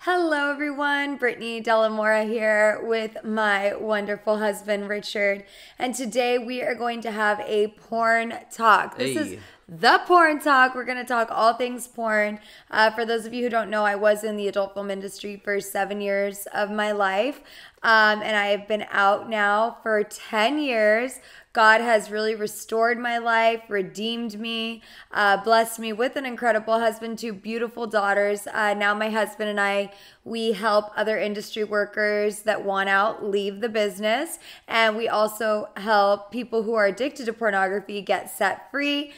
Hello, everyone. Brittni De La Mora here with my wonderful husband, Richard. And today we are going to have a porn talk. This is the porn talk. We're going to talk all things porn. For those of you who don't know, I was in the adult film industry for 7 years of my life. And I have been out now for 10 years. God has really restored my life, redeemed me, blessed me with an incredible husband, 2 beautiful daughters. Now my husband and I, we help other industry workers that want out leave the business. And we also help people who are addicted to pornography get set free.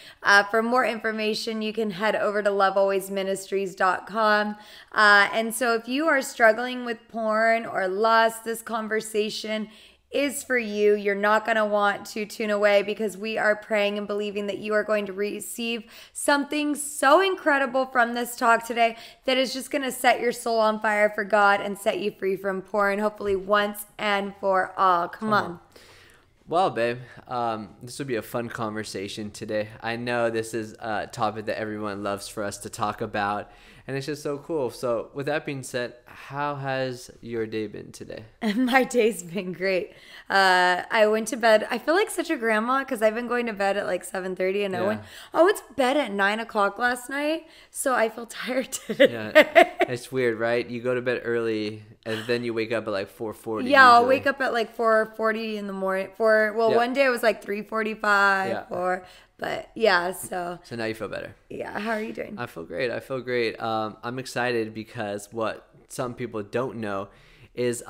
For more information, you can head over to lovealwaysministries.com. And so if you are struggling with porn or lust, this conversation is for you. You're not going to want to tune away because we are praying and believing that you are going to receive something so incredible from this talk today that is just going to set your soul on fire for God and set you free from porn, hopefully once and for all. Come on. Well, babe, this will be a fun conversation today. I know this is a topic that everyone loves for us to talk about, and it's just so cool. So with that being said, how has your day been today? My day's been great. I went to bed. I feel like such a grandma because I've been going to bed at like 7:30 and I went to bed at 9 o'clock last night. So I feel tired today. Yeah, it's weird, right? You go to bed early and then you wake up at like 4:40. Yeah, I'll wake up at like 4:40 in the morning. One day it was like 3:45 But yeah, so now you feel better. Yeah, how are you doing? I feel great. I'm excited because what some people don't know is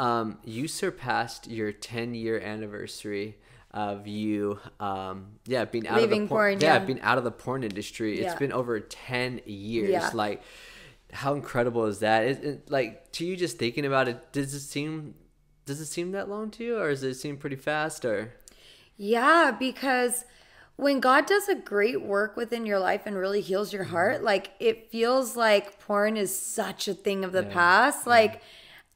you surpassed your 10-year anniversary of you being out leaving of the porn. Being out of the porn industry. It's been over 10 years. Yeah. Like, how incredible is that? Like, to you, just thinking about it, does it seem that long to you, or does it seem pretty fast? Or yeah, because when God does a great work within your life and really heals your heart, like, it feels like porn is such a thing of the past. Like,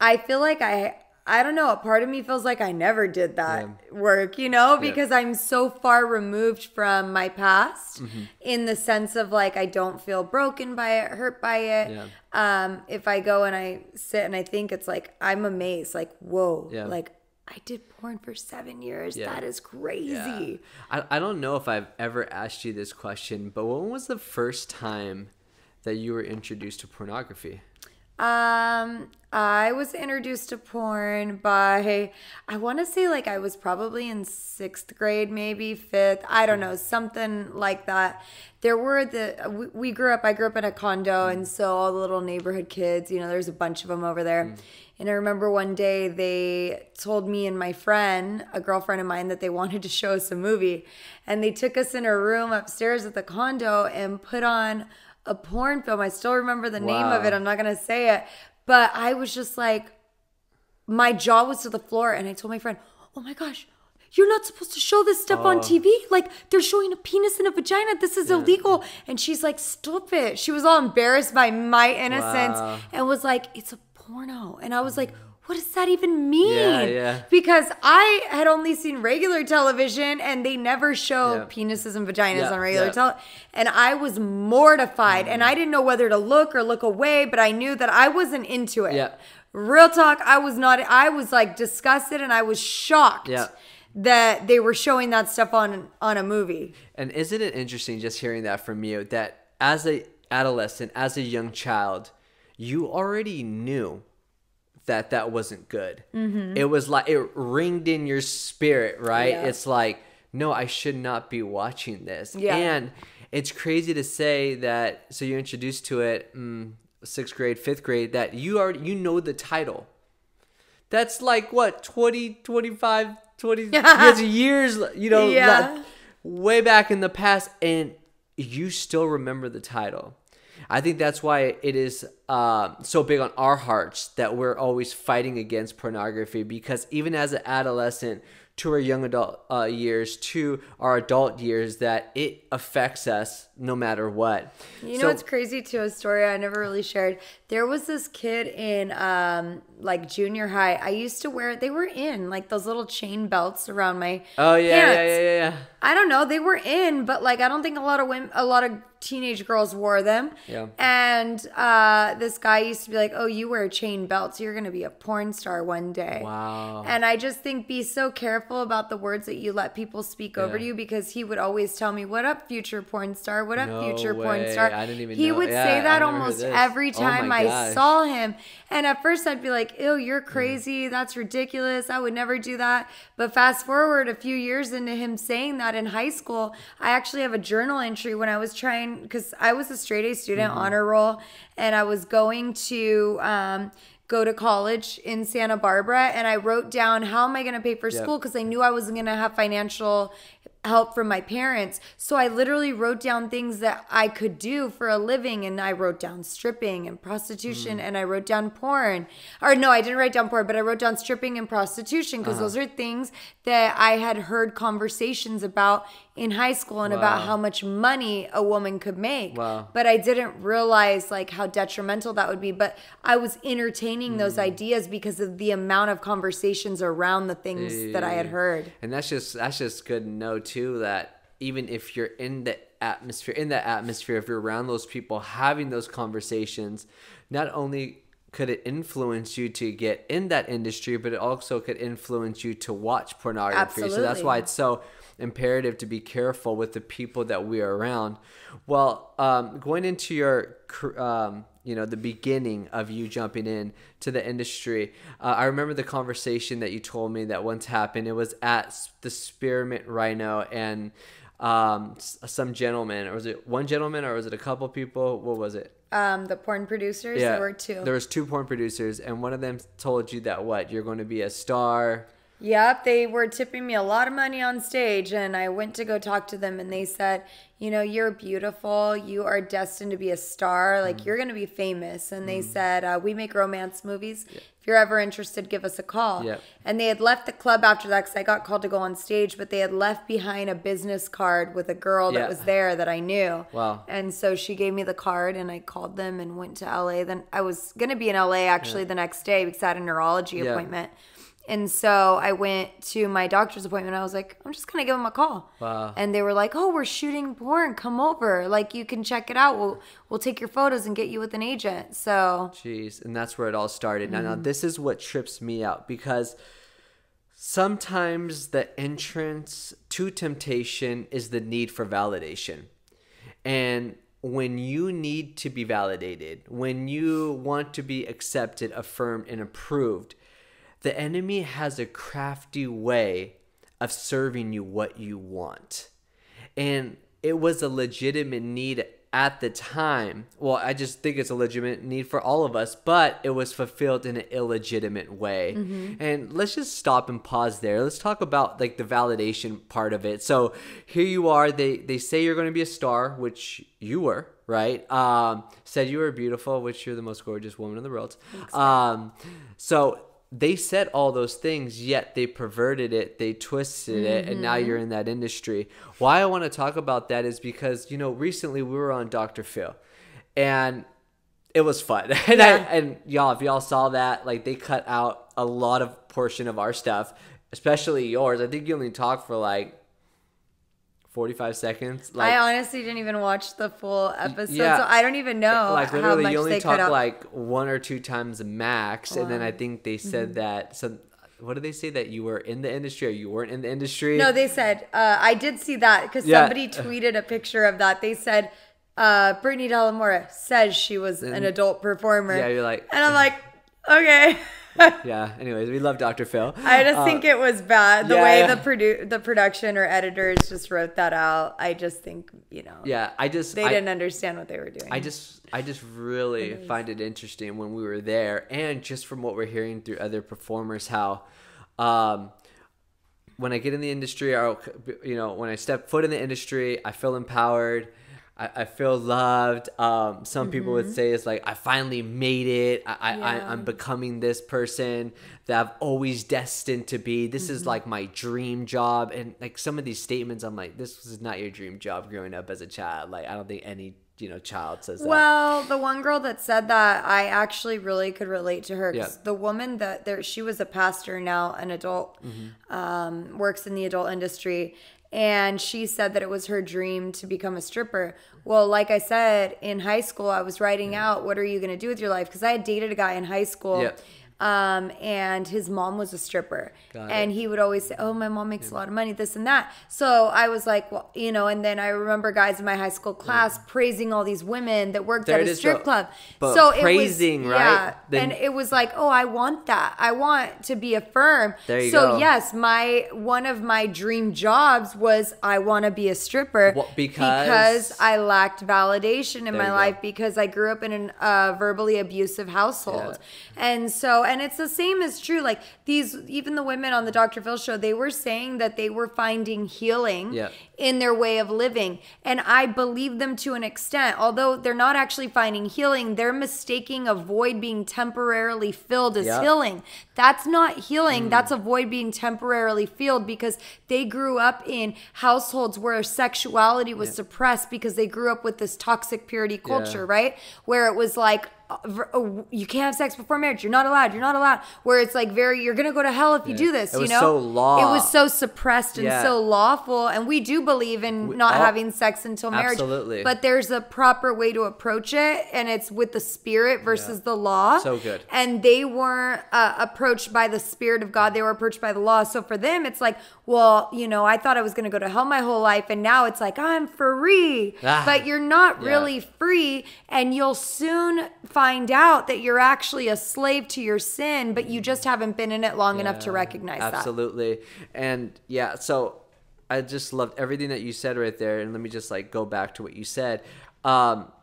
I feel like I don't know, a part of me feels like I never did that work, because I'm so far removed from my past in the sense of like, I don't feel broken by it, hurt by it. Yeah. If I go and I sit and I think, it's like, I'm amazed, like, whoa, like, I did porn for 7 years. Yeah. That is crazy. Yeah. I don't know if I've ever asked you this question, but when was the first time that you were introduced to pornography? I was introduced to porn by, I want to say like I was probably in 6th grade, maybe 5th. I don't know, something like that. There were I grew up in a condo, and so all the little neighborhood kids, there's a bunch of them over there. And I remember one day they told me and my friend, a girlfriend of mine, that they wanted to show us a movie. And they took us in a room upstairs at the condo and put on a porn film. I still remember the name of it. I'm not going to say it. But I was just like, my jaw was to the floor. And I told my friend, oh my gosh, you're not supposed to show this stuff on TV. Like, they're showing a penis and a vagina. This is illegal. And she's like, stop it. She was all embarrassed by my innocence and was like, it's a porno. And I was like, what does that even mean? Yeah. Because I had only seen regular television and they never show penises and vaginas on regular television. And I was mortified and I didn't know whether to look or look away, but I knew that I wasn't into it. Yeah. Real talk, I was not. I was like disgusted and I was shocked that they were showing that stuff on a movie. And isn't it interesting just hearing that from you, that as a adolescent, as a young child, you already knew that wasn't good. It was like, it ringed in your spirit, right? Yeah. It's like, no, I should not be watching this. Yeah. And it's crazy to say that, so you're introduced to it 6th grade, 5th grade, that you know the title. That's like what, 20 years, like, way back in the past, and you still remember the title. I think that's why it is so big on our hearts that we're always fighting against pornography, because even as an adolescent to our young adult years to our adult years, that it affects us no matter what. You know what's crazy too, a story I never really shared. There was this kid in like junior high. I used to wear, they were in like those little chain belts around my pants. Yeah. I don't know, they were in, but like I don't think a lot of teenage girls wore them. Yeah. And this guy used to be like, oh, you wear chain belts, you're going to be a porn star one day. Wow. And I just think be so careful about the words that you let people speak over to you, because he would always tell me, what up, future porn star? What up, future porn star? I didn't even he know. would Yeah, say that I never heard almost this. every Oh time my I gosh. saw him. And at first I'd be like, ew, you're crazy. That's ridiculous. I would never do that. But fast forward a few years into him saying that in high school, I actually have a journal entry when I was trying, because I was a straight A student, honor roll, and I was going to go to college in Santa Barbara, and I wrote down, how am I going to pay for school, because I knew I wasn't going to have financial help from my parents. So I literally wrote down things that I could do for a living, and I wrote down stripping and prostitution, and I wrote down porn. Or no, I didn't write down porn, but I wrote down stripping and prostitution, because those are things that I had heard conversations about in high school, and about how much money a woman could make. But I didn't realize like how detrimental that would be. But I was entertaining those ideas because of the amount of conversations around the things that I had heard. And that's just good to know too, that even if you're in that atmosphere, if you're around those people having those conversations, not only could it influence you to get in that industry, but it also could influence you to watch pornography. Absolutely. So that's why it's so imperative to be careful with the people that we are around. Well, going into your, the beginning of you jumping in to the industry, I remember the conversation that you told me that once happened. It was at the Spearmint Rhino, and some gentleman, or was it one gentleman, or was it a couple people? What was it? The porn producers, there were two. There was two porn producers, and one of them told you that you're going to be a star. Yep, they were tipping me a lot of money on stage, and I went to go talk to them, and they said, you're beautiful. You are destined to be a star. Like, you're going to be famous. And they said, we make romance movies. Yep. If you're ever interested, give us a call. Yep. And they had left the club after that, because I got called to go on stage, but they had left behind a business card with a girl that was there that I knew. Wow. And so she gave me the card, and I called them and went to LA. Then I was going to be in LA actually the next day, because I had a neurology appointment. And so I went to my doctor's appointment. I was like, I'm just going to give him a call. Wow. And they were like, oh, we're shooting porn. Come over. Like, you can check it out. We'll take your photos and get you with an agent. So. Jeez. And that's where it all started. Now, this is what trips me out, because sometimes the entrance to temptation is the need for validation. And when you need to be validated, when you want to be accepted, affirmed, and approved, the enemy has a crafty way of serving you what you want. And it was a legitimate need at the time. Well, I just think it's a legitimate need for all of us, but it was fulfilled in an illegitimate way. And let's just stop and pause there. Let's talk about like the validation part of it. So here you are, they say you're going to be a star, which you were, right? Said you were beautiful, which you're the most gorgeous woman in the world. So they said all those things, yet they perverted it, they twisted it, and now you're in that industry. Why I want to talk about that is because, recently we were on Dr. Phil, and it was fun. And y'all, if y'all saw that, like, they cut out a lot of portion of our stuff, especially yours. I think you only talked for like 45 seconds. Like, I honestly didn't even watch the full episode, so I don't even know like, how literally, much you only they talk cut out. like one or two times max, and then I think they said that what did they say, that you were in the industry or you weren't in the industry? No, they said I did see that, because somebody tweeted a picture of that. They said Brittni De La Mora says she was an adult performer. Yeah, you're like, and I'm like, okay. Yeah. Anyways, we love Dr. Phil. I just think it was bad the way the production or editors just wrote that out. I just think they didn't understand what they were doing. I just really find it interesting when we were there, and just from what we're hearing through other performers, how when I get in the industry, or when I step foot in the industry, I feel empowered. I feel loved. Some people would say it's like, I finally made it. I'm becoming this person that I've always destined to be. This is like my dream job. And like some of these statements, I'm like, this was not your dream job growing up as a child. Like, I don't think any child says that. Well, the one girl that said that, I actually really could relate to her, because the woman she was a pastor now, an adult, works in the adult industry. And she said that it was her dream to become a stripper. Well, like I said, in high school, I was writing out, what are you going to do with your life? Because I had dated a guy in high school. Yep. And his mom was a stripper. Got and it. he would always say, oh, my mom makes a lot of money, this and that. So I was like, well, you know, and then I remember guys in my high school class praising all these women that worked There at it a is, strip club. but So praising, it was, right? Yeah, Then- and it was like, oh, I want that. I want to be affirmed. There you so go. yes, one of my dream jobs was I want to be a stripper. Well, because I lacked validation in There my you go. life because I grew up in a verbally abusive household. And so, and it's the same is true. Like even the women on the Dr. Phil show, they were saying that they were finding healing in their way of living. And I believe them to an extent. Although they're not actually finding healing, they're mistaking a void being temporarily filled as healing. That's not healing. That's a void being temporarily filled because they grew up in households where sexuality was suppressed because they grew up with this toxic purity culture, right? Where it was like, you can't have sex before marriage. You're not allowed. You're not allowed. Where it's like you're going to go to hell if you do this, It was you know? so law. It was so suppressed and so lawful. And we do believe in not having sex until marriage. Absolutely. But there's a proper way to approach it. And it's with the spirit versus the law. So good. And they weren't approached by the spirit of God. They were approached by the law. So for them, it's like, well, you know, I thought I was going to go to hell my whole life. And now it's like, I'm free. But you're not really free. And you'll soon find out that you're actually a slave to your sin, but you just haven't been in it long enough to recognize that. Absolutely. And so I just loved everything that you said right there. And let me just like go back to what you said.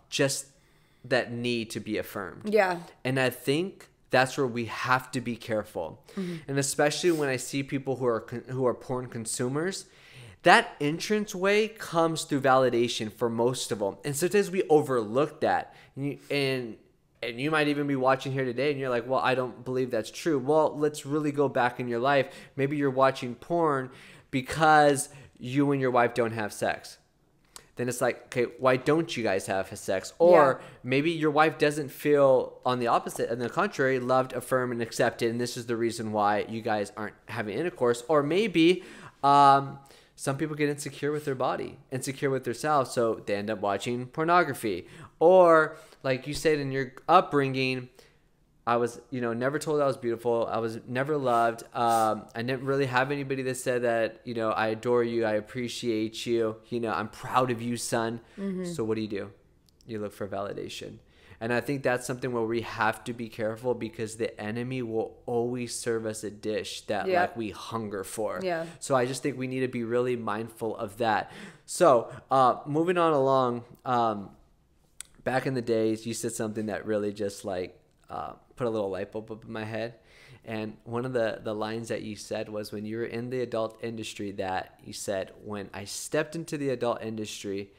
Just that need to be affirmed. Yeah. And I think that's where we have to be careful. And especially when I see people who are porn consumers, that entranceway comes through validation for most of them. And sometimes we overlook that. And you might even be watching here today and you're like, well, I don't believe that's true. Well, let's really go back in your life. Maybe you're watching porn because you and your wife don't have sex. Then it's like, okay, why don't you guys have sex? Or maybe your wife doesn't feel on the opposite, on the contrary, loved, affirmed, and accepted. And this is the reason why you guys aren't having intercourse. Or maybe some people get insecure with their body, insecure with themselves. So they end up watching pornography. Or like you said in your upbringing, I was, never told I was beautiful. I was never loved. I didn't really have anybody that said that, I adore you. I appreciate you. I'm proud of you, son. So what do? You look for validation. And I think that's something where we have to be careful because the enemy will always serve us a dish that like we hunger for. Yeah. So I just think we need to be really mindful of that. So moving on along, back in the days, you said something that really just like put a little light bulb up in my head. And one of the lines that you said was when you were in the adult industry that you said, when I stepped into the adult industry,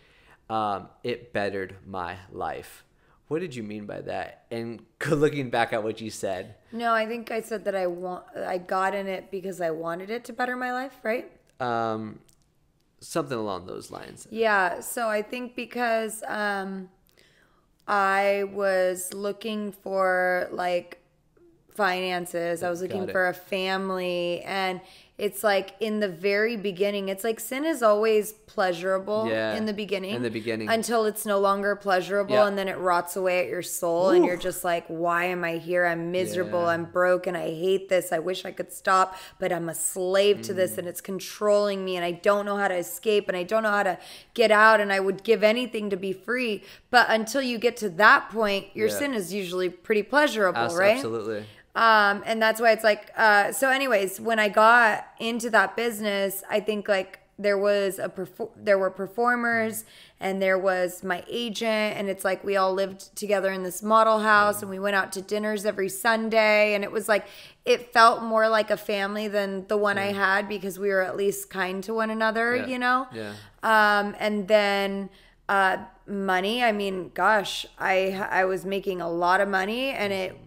it bettered my life. What did you mean by that? And looking back at what you said. No, I think I said that I got in it because I wanted it to better my life, right? Something along those lines. Yeah, so I think because I was looking for like finances. I was looking for a family, and it's like in the very beginning, it's like sin is always pleasurable in the beginning. Until it's no longer pleasurable and then it rots away at your soul and you're just like, why am I here? I'm miserable. I'm broke and I hate this. I wish I could stop, but I'm a slave to this and it's controlling me and I don't know how to escape and I don't know how to get out and I would give anything to be free. But until you get to that point, your sin is usually pretty pleasurable, right? Absolutely. And that's why it's like, so anyways, when I got into that business, I think like there were performers and there was my agent, and it's like we all lived together in this model house and we went out to dinners every Sunday, and it was like, it felt more like a family than the one I had because we were at least kind to one another, you know? Yeah. And then, money, I mean, gosh, I was making a lot of money and it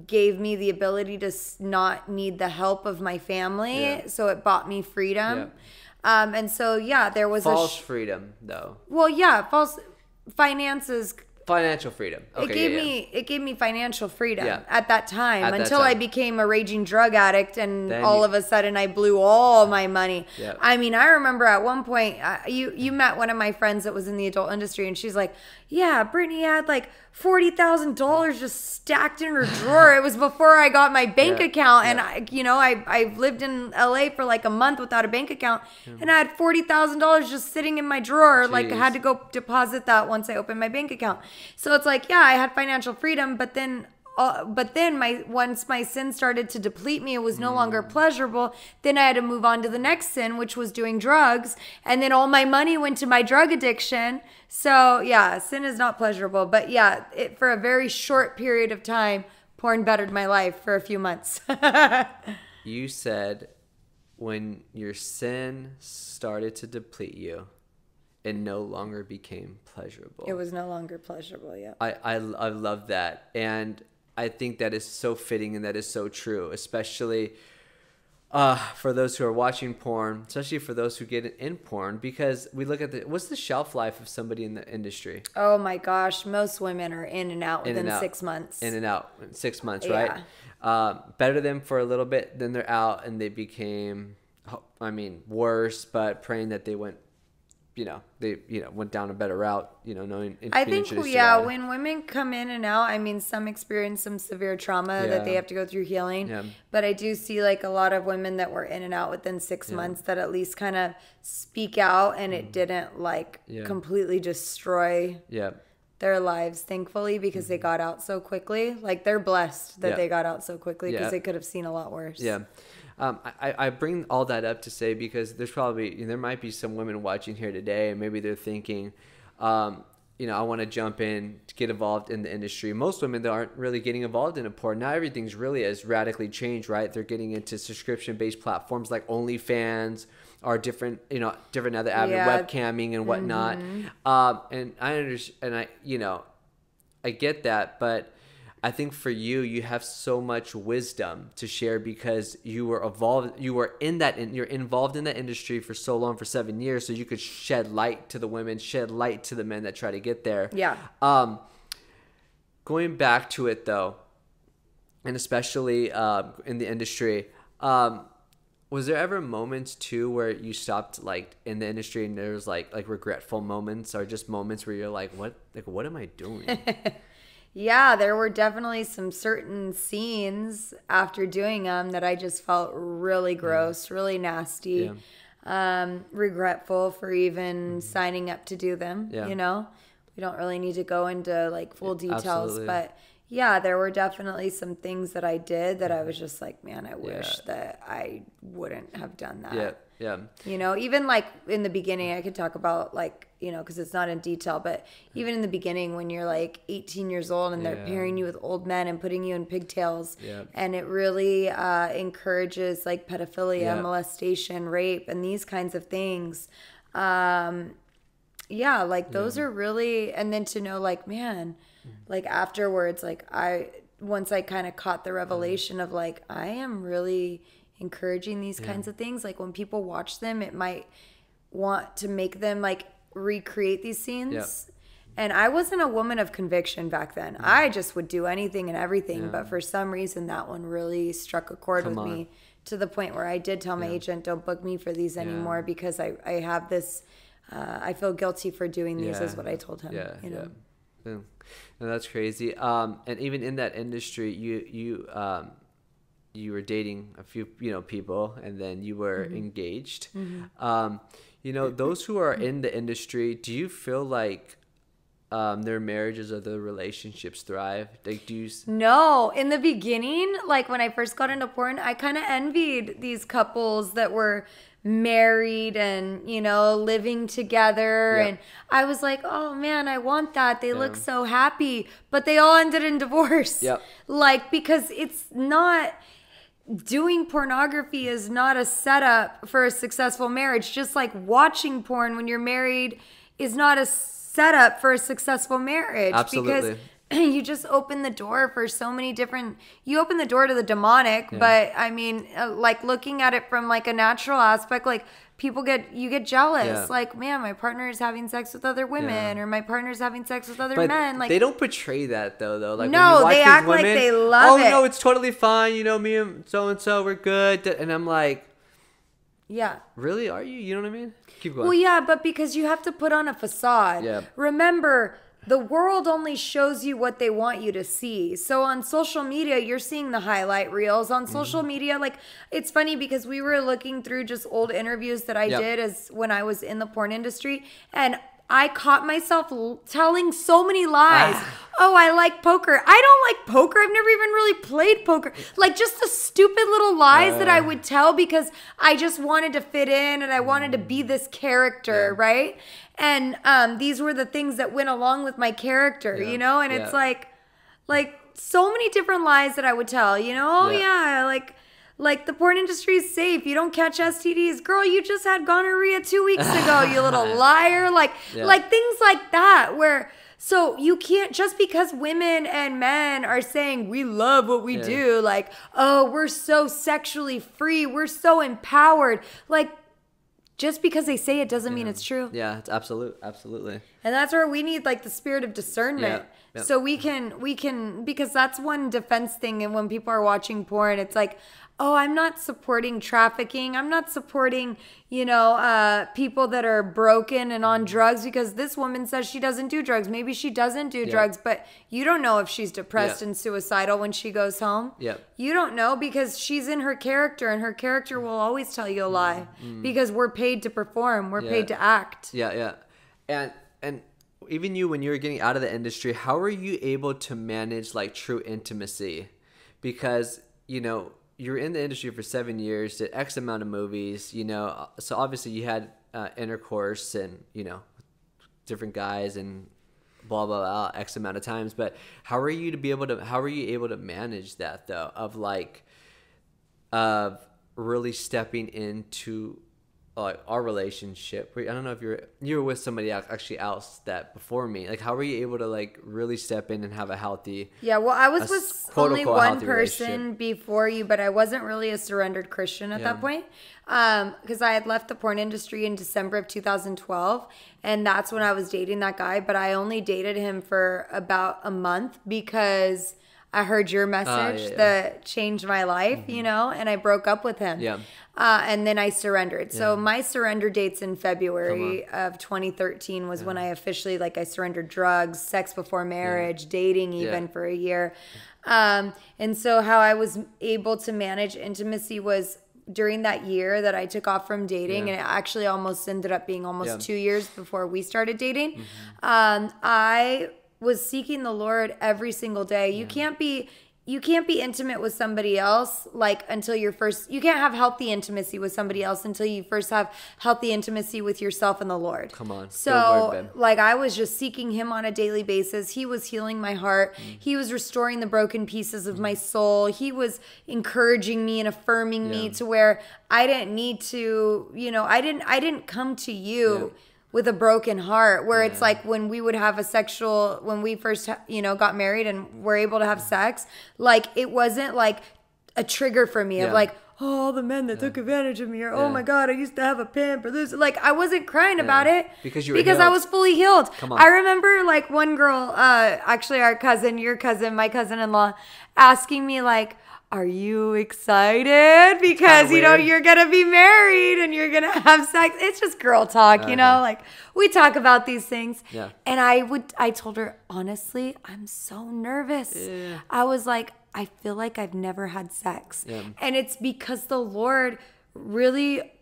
gave me the ability to not need the help of my family. So it bought me freedom. And so, there was false freedom though. Well, false finances Financial freedom. Okay, it gave me financial freedom Yeah. at that time At that until I time. became a raging drug addict, and Then all you- of a sudden I blew all my money. Yeah. I mean, I remember at one point you met one of my friends that was in the adult industry, and she's like, "Yeah, Brittni had like $40,000 just stacked in her drawer." It was before I got my bank Yeah. account, and Yeah. I lived in LA for like a month without a bank account, and I had $40,000 just sitting in my drawer. Like, I Jeez. had to go deposit that once I opened my bank account. So it's like, yeah, I had financial freedom, but then once my sin started to deplete me, it was no longer pleasurable. Then I had to move on to the next sin, which was doing drugs, and then all my money went to my drug addiction. So yeah, sin is not pleasurable, but yeah, for a very short period of time, porn bettered my life for a few months. You said when your sin started to deplete you, it no longer became pleasurable. It was no longer pleasurable. Yeah. I love that. And I think that is so fitting and that is so true, especially for those who are watching porn, especially for those who get in porn, because we look at what's the shelf life of somebody in the industry? Oh my gosh, most women are in and out within 6 months. In and out in 6 months, Yeah. right? Better them for a little bit, then they're out and they became, worse, but praying that they went, went down a better route, knowing. I think, yeah, when women come in and out, I mean, some experience some severe trauma that they have to go through healing. Yeah. But I do see like a lot of women that were in and out within 6 months that at least kind of speak out, and it didn't like completely destroy their lives, thankfully, because they got out so quickly. Like, they're blessed that they got out so quickly, because they could have seen a lot worse. Yeah. I bring all that up to say, because there might be some women watching here today, and maybe they're thinking, I want to jump in to get involved in the industry. Most women that aren't really getting involved in a porn. Now everything's really as radically changed, right? They're getting into subscription-based platforms like OnlyFans or different other webcamming and whatnot. And I understand, and I get that, but I think for you, you have so much wisdom to share because you were involved. You're involved in that industry for so long, for 7 years, so you could shed light to the women, shed light to the men that try to get there. Yeah. Going back to it though, and especially in the industry, was there ever moments too where you stopped like in the industry and there was like regretful moments, or just moments where you're like, what am I doing? Yeah, there were definitely some certain scenes after doing them that I just felt really gross, really nasty, regretful for even signing up to do them. Yeah. We don't really need to go into like full details, Absolutely. but yeah, there were definitely some things that I did that I was just like, man, I wish that I wouldn't have done that. Yeah. Even like in the beginning, I could talk about like, because it's not in detail, but even in the beginning when you're like 18 years old and they're pairing you with old men and putting you in pigtails, and it really encourages like pedophilia, molestation, rape, and these kinds of things. Those are really, and then to know like, man, like afterwards, like once I kind of caught the revelation of like, I am really encouraging these kinds of things. Like when people watch them, it might want to make them like recreate these scenes. Yep. And I wasn't a woman of conviction back then. I just would do anything and everything. But for some reason, that one really struck a chord with me to the point where I did tell my agent, don't book me for these anymore because I have this, I feel guilty for doing these is what I told him. Yeah. No, that's crazy. And even in that industry, you were dating a few, people, and then you were engaged. Those who are in the industry, do you feel like their marriages or their relationships thrive? Like, No, in the beginning, like when I first got into porn, I kind of envied these couples that were married and living together, and I was like, oh man, I want that. They look so happy, but they all ended in divorce. Like, because it's not, doing pornography is not a setup for a successful marriage, just like watching porn when you're married is not a setup for a successful marriage. Absolutely. Because you just open the door for so many different, you open the door to the demonic, but I mean, like looking at it from like a natural aspect, like you get jealous. Yeah. Like, man, my partner is having sex with other women, Yeah. or my partner's having sex with other But men. Like, they don't portray that though. Like, no, when you watch they these act women, like they love it. Oh no, it's totally fine. You know, me and so we're good. And I'm like, yeah. really? Are you? You know what I mean? Keep going. Well, yeah, but because you have to put on a facade. Yeah. Remember, the world only shows you what they want you to see. So on social media, you're seeing the highlight reels. On social media, like, it's funny because we were looking through just old interviews that I did as when I was in the porn industry, and I caught myself telling so many lies. Oh, I like poker. I don't like poker. I've never even really played poker. Like, just the stupid little lies that I would tell because I just wanted to fit in and I wanted to be this character, right? And these were the things that went along with my character, you know? And it's like so many different lies that I would tell, you know? Oh, yeah, like the porn industry is safe. You don't catch STDs. Girl, you just had gonorrhea 2 weeks ago, you little liar. Like things like that where, so you can't, just because women and men are saying we love what we do, like, oh, we're so sexually free, we're so empowered. Like, just because they say it doesn't mean it's true. Yeah, it's absolutely. And that's where we need like the spirit of discernment. Yeah. So we can, because that's one defense thing. And when people are watching porn, it's like, oh, I'm not supporting trafficking. I'm not supporting, people that are broken and on drugs because this woman says she doesn't do drugs. Maybe she doesn't do drugs, but you don't know if she's depressed and suicidal when she goes home. You don't know because she's in her character, and her character will always tell you a lie because we're paid to perform. We're paid to act. Yeah. And even you, when you were getting out of the industry, how were you able to manage like true intimacy? Because, you were in the industry for 7 years, did X amount of movies, so obviously you had intercourse and, different guys and blah, blah, blah, X amount of times. But how were you able to manage that though? Of really stepping into our relationship. I don't know if you were with somebody actually else that before me. Like, how were you able to like really step in and have a healthy? Yeah, well, I was with only one person before you, but I wasn't really a surrendered Christian at that point, because I had left the porn industry in December of 2012, and that's when I was dating that guy. But I only dated him for about a month because I heard your message that changed my life, and I broke up with him. Yeah. And then I surrendered. Yeah. So my surrender dates in February of 2013 was when I officially, I surrendered drugs, sex before marriage, dating even for a year. And so how I was able to manage intimacy was during that year that I took off from dating, and it actually almost ended up being almost 2 years before we started dating. I was seeking the Lord every single day. You can't be intimate with somebody else until you can't have healthy intimacy with somebody else until you first have healthy intimacy with yourself and the Lord. Come on. So I was just seeking him on a daily basis. He was healing my heart. He was restoring the broken pieces of my soul. He was encouraging me and affirming me to where I didn't need to, I didn't come to you with a broken heart, where it's like when we would have when we first, got married and were able to have sex, it wasn't like a trigger for me of oh, the men that took advantage of me, or oh my God, I used to have a pimp, or this. I wasn't crying about it because I was fully healed. I remember one girl, actually our cousin, your cousin, my cousin-in-law, asking me are you excited? Because, you're going to be married and you're going to have sex. It's just girl talk, we talk about these things. Yeah. And I told her, honestly, I'm so nervous. Yeah. I was like, I feel like I've never had sex. Yeah. And it's because the Lord really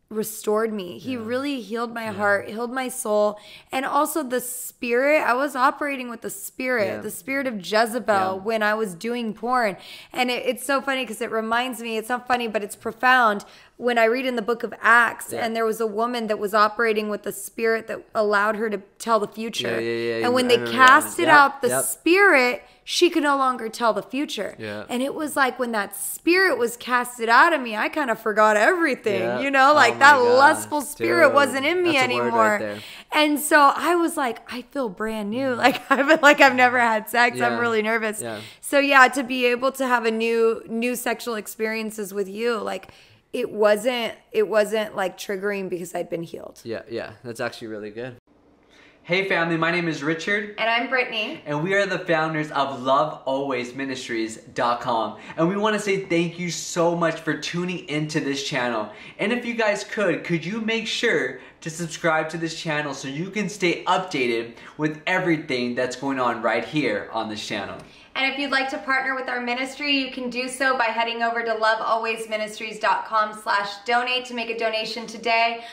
restored me. He really healed my heart, healed my soul, and also the spirit. I was operating with the spirit of Jezebel when I was doing porn. And it's so funny because it reminds me, it's not funny, but it's profound. When I read in the book of Acts, and there was a woman that was operating with the spirit that allowed her to tell the future. And when they casted out the spirit, she could no longer tell the future. Yeah. And it was like when that spirit was casted out of me, I kind of forgot everything, that lustful spirit wasn't in me anymore. Right, and so I was like, I feel brand new. I feel like I've never had sex. I'm really nervous. Yeah. So to be able to have a new sexual experiences with you, it wasn't like triggering because I'd been healed. Yeah, that's actually really good. Hey family, my name is Richard. And I'm Brittni. And we are the founders of LoveAlwaysMinistries.com. And we want to say thank you so much for tuning into this channel. And if you guys could you make sure to subscribe to this channel so you can stay updated with everything that's going on right here on this channel. And if you'd like to partner with our ministry, you can do so by heading over to lovealwaysministries.com/donate to make a donation today.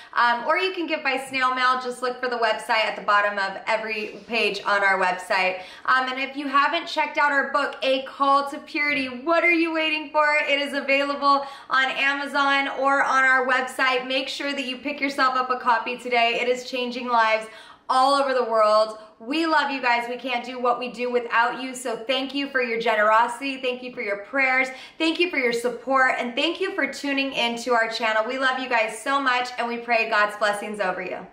Or you can give by snail mail. Just look for the website at the bottom of every page on our website. And if you haven't checked out our book, A Call to Purity, what are you waiting for? It is available on Amazon or on our website. Make sure that you pick yourself up a copy today. It is changing lives all over the world. We love you guys. We can't do what we do without you. So thank you for your generosity. Thank you for your prayers. Thank you for your support. And thank you for tuning in to our channel. We love you guys so much, and we pray God's blessings over you.